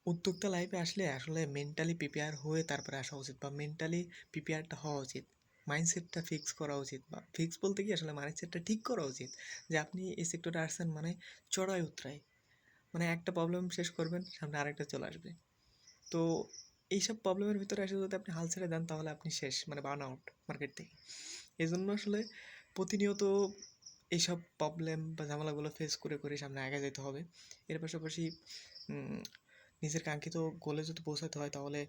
উদ্যোক্তা লাইফে আসলে আসলে মেন্টালি প্রিপেয়ার হয়ে তারপরে আসা উচিত বা মেন্টালি প্রিপেয়ারটা হওয়া উচিত। মাইন্ডসেটটা ফিক্স করা উচিত বা ফিক্স বলতে কি আসলে মাইন্ডসেটটা ঠিক করা উচিত যে আপনি এই সেক্টরে আসছেন মানে চড়াই উতরাই, মানে একটা প্রবলেম শেষ করবেন সামনে আরেকটা চলে আসবে। তো এইসব প্রবলেমের ভিতরে এসে যদি আপনি হাল ছেড়ে দেন তাহলে আপনি শেষ, মানে বার্ন আউট মার্কেট থেকে। এই জন্য আসলে প্রতিনিয়ত এইসব প্রবলেম বা ঝামেলাগুলো ফেস করে করে সামনে আগে যেতে হবে। এর পাশাপাশি উম, নিজের কাঙ্ক্ষিত গোলে যদি পৌঁছাতে হয় তাহলে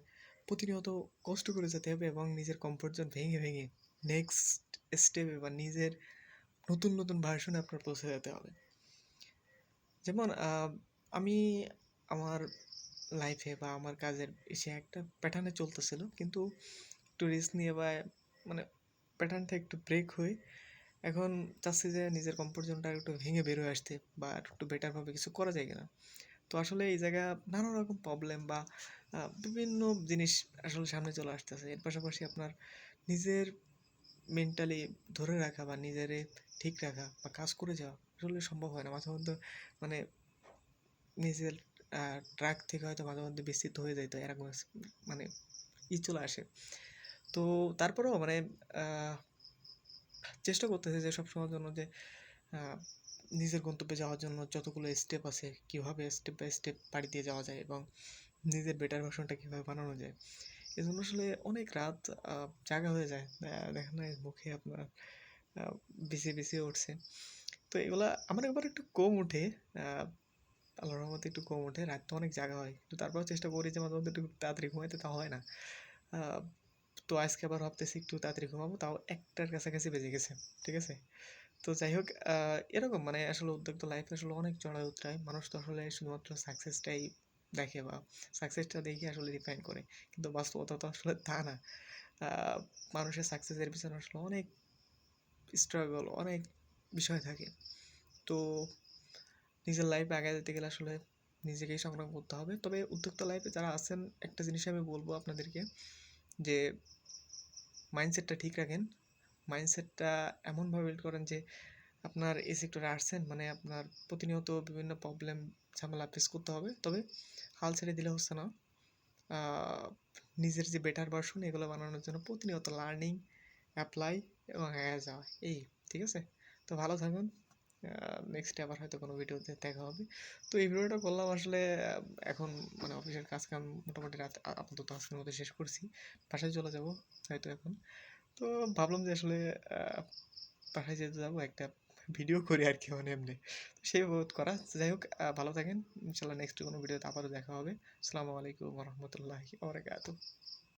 প্রতিনিয়ত কষ্ট করে যেতে হবে এবং নিজের কমফোর্ট জোন ভেঙে ভেঙে নেক্সট স্টেপে বা নিজের নতুন নতুন ভার্সনে আপনার পৌঁছে যেতে হবে। যেমন আমি আমার লাইফে বা আমার কাজের সে একটা প্যাটার্নে চলতেছিল, কিন্তু একটু রিস্ক নিয়ে বা মানে প্যাটার্নটা একটু ব্রেক হয়ে এখন চাচ্ছি যে নিজের কমফোর্ট জোনটা একটু ভেঙে বের হয়ে আসতে বা একটু বেটারভাবে কিছু করা যায় কিনা। তো আসলে এই জায়গা নানা রকম প্রবলেম বা বিভিন্ন জিনিস আসলে সামনে চলে আসতেছে। এর পাশাপাশি আপনার নিজের মেন্টালি ধরে রাখা বা নিজেরে ঠিক রাখা বা কাজ করে যাওয়া আসলে সম্ভব হয় না মাঝে মধ্যে। মানে নিজের ট্র্যাক থেকে হয়তো মাঝে মধ্যে বিস্তৃত হয়ে যাইতো এরকম মানে চলে আসে। তো তারপরেও মানে আহ, চেষ্টা করতেছে যে সবসময়ের জন্য যে আহ, নিজের গন্তব্যে যাওয়ার জন্য যতগুলো স্টেপ আছে কীভাবে স্টেপ বাই স্টেপ পাড়ি দিয়ে যাওয়া যায় এবং নিজের বেটার ভার্সনটা কীভাবে বানানো যায়। এজন্য আসলে অনেক রাত জাগা হয়ে যায়। দেখেন না মুখে আপনার আহ, বিছিয়ে বিছিয়ে উঠছে। তো এগুলা আমার একবার একটু কম উঠে, আহ, আল্লাহর রহমতে একটু কম ওঠে, রাত তো অনেক জাগা হয়, কিন্তু তারপরেও চেষ্টা করি যে মাঝে মধ্যে একটু তাড়াতাড়ি ঘুমাইতে, তা হয় না। আহ, তো আজকে আবার ভাবতেছি একটু তাড়াতাড়ি ঘুমাবো, তাও একটার কাছাকাছি বেজে গেছে। ঠিক আছে। তো যাই হোক, এরকম মানে আসলে উদ্যোক্তা লাইফে আসলে অনেক চড়াই উতরাই, মানুষ তো আসলে শুধুমাত্র সাকসেসটাই দেখে বা সাকসেসটা দেখে আসলে ডিফাইন করে, কিন্তু বাস্তবতা তো আসলে তা না। আহ, মানুষের সাকসেসের পিছনে আসলে অনেক স্ট্রাগল, অনেক বিষয় থাকে। তো নিজের লাইফে আগায় যেতে গেলে আসলে নিজেকেই সংগ্রাম করতে হবে। তবে উদ্যোক্তা লাইফে যারা আছেন, একটা জিনিস আমি বলবো আপনাদেরকে যে মাইন্ডসেটটা ঠিক রাখেন। মাইন্ডসেটটা এমনভাবে বিল্ড করেন যে আপনার এই সেক্টরে আসছেন মানে আপনার প্রতিনিয়ত বিভিন্ন প্রবলেম ঝামেলা ফেস করতে হবে, তবে হাল ছেড়ে দিলে হচ্ছে না। আহ, নিজের যে বেটার ভার্সন এগুলো বানানোর জন্য প্রতিনিয়ত লার্নিং, অ্যাপ্লাই এবং এগিয়ে যাওয়া এই। ঠিক আছে। তো ভালো থাকুন। নেক্সটে আবার হয়তো কোনো ভিডিওতে দেখা হবে। তো এই ভিডিওটা করলাম আসলে এখন মানে অফিসের কাজ কাম মোটামুটি রাত আপাতত আজকের মধ্যে শেষ করছি, বাসায় চলে যাব হয়তো এখন। তো ভাবলাম যে আসলে আহ, বাসায় যেতে যাবো একটা ভিডিও করি আর কি, মানে এমনি সেই বোধ করা। যাই হোক, ভালো থাকেন। ইনশাল্লাহ নেক্সট কোনো ভিডিওতে আবারও দেখা হবে। আসসালামু আলাইকুম রহমতুল্লাহি ওয়া বারাকাতুহু।